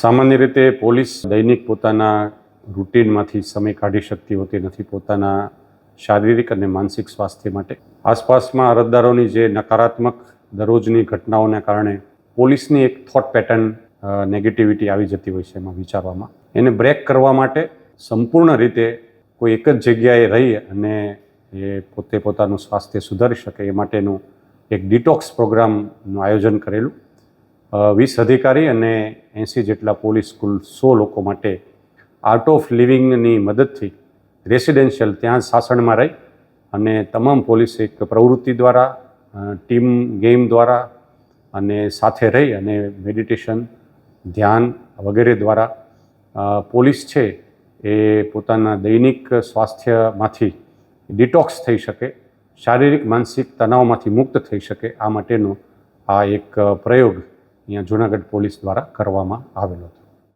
સામાન્ય રીતે પોલીસ દૈનિક પોતાના રૂટીનમાંથી સમય કાઢી શકતી હોતી નથી પોતાના શારીરિક અને માનસિક સ્વાસ્થ્ય માટે. આસપાસમાં અરજદારોની જે નકારાત્મક દરરોજની ઘટનાઓને કારણે પોલીસની એક થોટ પેટર્ન નેગેટિવિટી આવી જતી હોય છે એમાં વિચારવામાં. એને બ્રેક કરવા માટે સંપૂર્ણ રીતે કોઈ એક જ જગ્યાએ રહી અને એ પોતાનું સ્વાસ્થ્ય સુધારી શકે એ માટેનું એક ડિટોક્સ પ્રોગ્રામનું આયોજન કરેલું. 20 અધિકારી અને 80 જેટલા પોલીસ કુલ 100 લોકો માટે આર્ટ ઓફ લિવિંગની મદદથી રેસિડેન્શિયલ ત્યાં શાસનમાં રહી અને તમામ પોલીસ એક પ્રવૃત્તિ દ્વારા, ટીમ ગેમ દ્વારા અને સાથે રહી અને મેડિટેશન, ધ્યાન વગેરે દ્વારા પોલીસ છે એ પોતાના દૈનિક સ્વાસ્થ્યમાંથી ડિટોક્સ થઈ શકે, શારીરિક માનસિક તણાવમાંથી મુક્ત થઈ શકે. આ માટેનો આ એક પ્રયોગ અહીંયા જૂનાગઢ પોલીસ દ્વારા કરવામાં આવેલો હતો.